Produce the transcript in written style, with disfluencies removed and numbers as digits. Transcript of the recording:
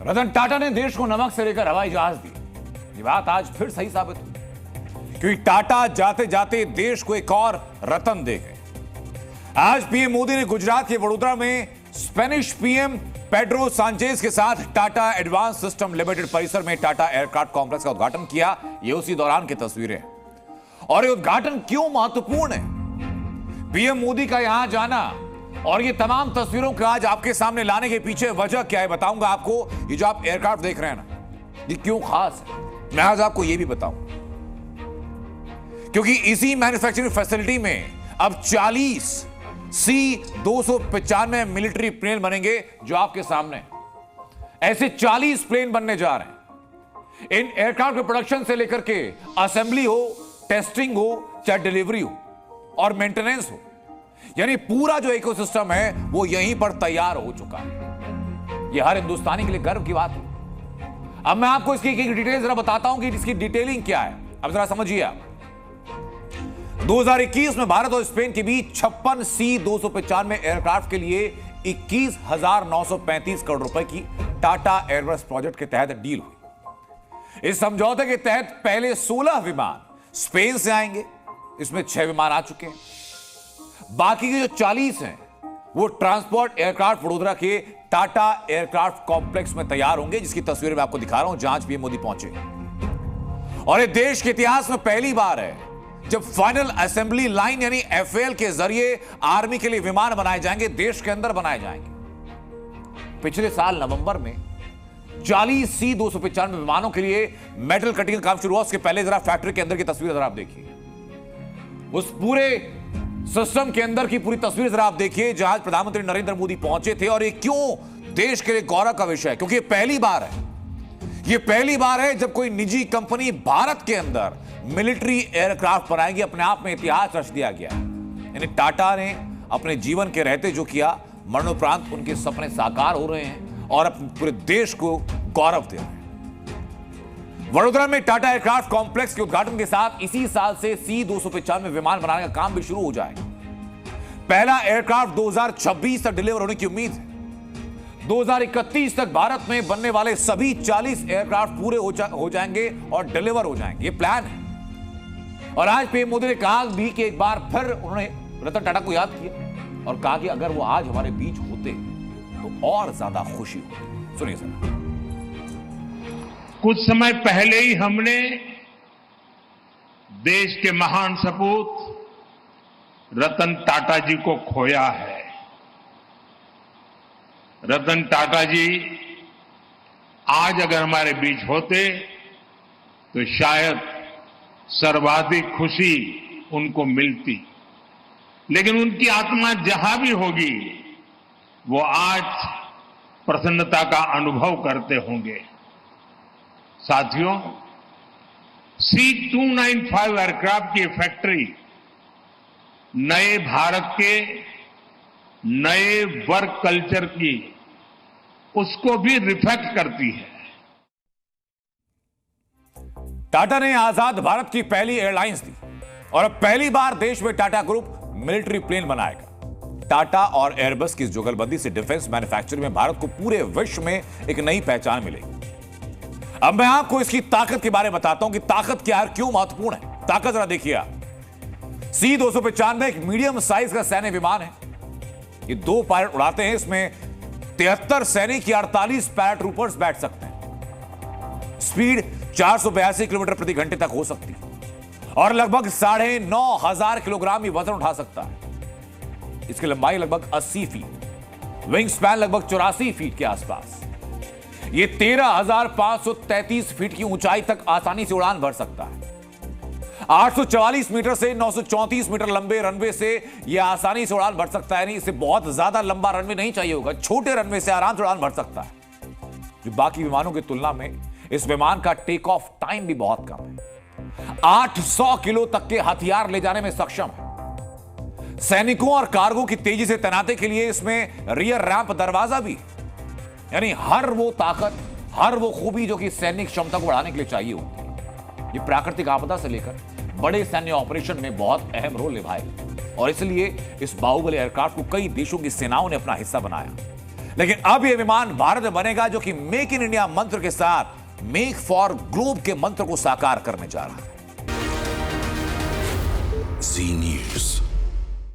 रतन टाटा ने देश को नमक से लेकर हवाई जहाज दी। ये बात आज फिर सही साबित हुई, क्योंकि टाटा जाते जाते देश को एक और रतन दे गए। आज पीएम मोदी ने गुजरात के वडोदरा में स्पेनिश पीएम पेड्रो सांचेज के साथ टाटा एडवांस सिस्टम लिमिटेड परिसर में टाटा एयरक्राफ्ट कॉम्प्लेक्स का उद्घाटन किया। ये उसी दौरान की तस्वीरें हैं। और ये उद्घाटन क्यों महत्वपूर्ण है, पीएम मोदी का यहां जाना और ये तमाम तस्वीरों को आज आपके सामने लाने के पीछे वजह क्या है बताऊंगा आपको। ये जो आप एयरक्राफ्ट देख रहे हैं ना, ये क्यों खास है, मैं आज आपको ये भी बताऊंगा। क्योंकि इसी मैन्युफैक्चरिंग फैसिलिटी में अब 40 C-295 मिलिट्री प्लेन बनेंगे जो आपके सामने। ऐसे 40 प्लेन बनने जा रहे हैं। इन एयरक्राफ्ट के प्रोडक्शन से लेकर के असेंबली हो, टेस्टिंग हो, चाहे डिलीवरी हो और मेंटेनेंस हो, यानी पूरा जो इकोसिस्टम है वो यहीं पर तैयार हो चुका है। ये हर हिंदुस्तानी के लिए गर्व की बात है। अब मैं आपको इसकी डिटेल जरा बताता हूं कि इसकी डिटेलिंग क्या है। अब जरा समझिए आप। 2021 में भारत और स्पेन के बीच 56 C-295 एयरक्राफ्ट के लिए 21,935 करोड़ रुपए की टाटा एयरबस प्रोजेक्ट के तहत डील हुई। इस समझौते के तहत पहले 16 विमान स्पेन से आएंगे, इसमें 6 विमान आ चुके हैं। बाकी के जो 40 हैं वो ट्रांसपोर्ट एयरक्राफ्ट वडोदरा के टाटा एयरक्राफ्ट कॉम्प्लेक्स में तैयार होंगे, जिसकी तस्वीर मैं आपको दिखा रहा हूं जहां पीएम मोदी पहुंचे। और ये देश के इतिहास में पहली बार है जब फाइनल असेंबली लाइन यानी FAL के जरिए आर्मी के लिए विमान बनाए जाएंगे, देश के अंदर बनाए जाएंगे। पिछले साल नवंबर में 40 C-295 विमानों के लिए मेटल कटिंग का काम शुरू हुआ। उसके पहले जरा फैक्ट्री के अंदर की तस्वीर जरा आप देखिए। उस पूरे सिस्टम के अंदर की पूरी तस्वीर जरा आप देखिए जहां प्रधानमंत्री नरेंद्र मोदी पहुंचे थे। और ये क्यों देश के लिए गौरव का विषय है, क्योंकि ये पहली बार है। ये पहली बार है जब कोई निजी कंपनी भारत के अंदर मिलिट्री एयरक्राफ्ट बनाएगी। अपने आप में इतिहास रच दिया गया। यानी टाटा ने अपने जीवन के रहते जो किया, मरणोपरांत उनके सपने साकार हो रहे हैं और अपने पूरे देश को गौरव दे रहे हैं। वडोदरा में टाटा एयरक्राफ्ट कॉम्प्लेक्स के उद्घाटन के साथ इसी साल से C-295 विमान बनाने का काम भी शुरू हो जाएगा। पहला एयरक्राफ्ट 2026 तक डिलीवर होने की उम्मीद है। 2031 तक भारत में बनने वाले सभी 40 एयरक्राफ्ट पूरे हो जाएंगे और डिलीवर हो जाएंगे, ये प्लान है। और आज पीएम मोदी ने कहा भी कि एक बार फिर उन्होंने रतन टाटा को याद किया और कहा कि अगर वो आज हमारे बीच होते तो और ज्यादा खुशी होती। सुनिए जरा। कुछ समय पहले ही हमने देश के महान सपूत रतन टाटा जी को खोया है। रतन टाटा जी आज अगर हमारे बीच होते तो शायद सर्वाधिक खुशी उनको मिलती, लेकिन उनकी आत्मा जहां भी होगी वो आज प्रसन्नता का अनुभव करते होंगे। साथियों, C-295 एयरक्राफ्ट की फैक्ट्री नए भारत के नए वर्क कल्चर की उसको भी रिफ्लेक्ट करती है। टाटा ने आजाद भारत की पहली एयरलाइंस दी और अब पहली बार देश में टाटा ग्रुप मिलिट्री प्लेन बनाएगा। टाटा और एयरबस की जुगलबंदी से डिफेंस मैन्युफैक्चरिंग में भारत को पूरे विश्व में एक नई पहचान मिलेगी। अब मैं आपको इसकी ताकत के बारे में बताता हूं कि ताकत क्या है, क्यों महत्वपूर्ण है। ताकत जरा देखिए आप। C-295 एक मीडियम साइज का सैन्य विमान है। ये 2 पायलट उड़ाते हैं। इसमें 73 सैनिक या 48 पैराट्रूपर्स बैठ सकते हैं। स्पीड 482 किलोमीटर प्रति घंटे तक हो सकती है और लगभग 9,500 किलोग्राम ही वजन उठा सकता है। इसकी लंबाई लगभग 80 फीट, विंग स्पैन लगभग 84 फीट के आसपास। यह 13,533 फीट की ऊंचाई तक आसानी से उड़ान भर सकता है। 844 मीटर से 934 मीटर लंबे रनवे से यह आसानी से उड़ान भर सकता है। नहीं, इसे बहुत ज्यादा लंबा रनवे नहीं चाहिए होगा, छोटे रनवे से आराम से उड़ान भर सकता है। जो बाकी विमानों की तुलना में इस विमान का टेक ऑफ टाइम भी बहुत कम है। 800 किलो तक के हथियार ले जाने में सक्षम है। सैनिकों और कार्गो की तेजी से तैनाती के लिए इसमें रियर रैंप दरवाजा भी, यानी हर वो ताकत, हर वो खूबी जो कि सैनिक क्षमता को बढ़ाने के लिए चाहिए होती है। ये प्राकृतिक आपदा से लेकर बड़े सैन्य ऑपरेशन में बहुत अहम रोल निभाएगा और इसलिए इस बाहुबली एयरक्राफ्ट को कई देशों की सेनाओं ने अपना हिस्सा बनाया। लेकिन अब यह विमान भारत में बनेगा जो कि मेक इन इंडिया मंत्र के साथ मेक फॉर ग्लोब के मंत्र को साकार करने जा रहा है। जी न्यूज।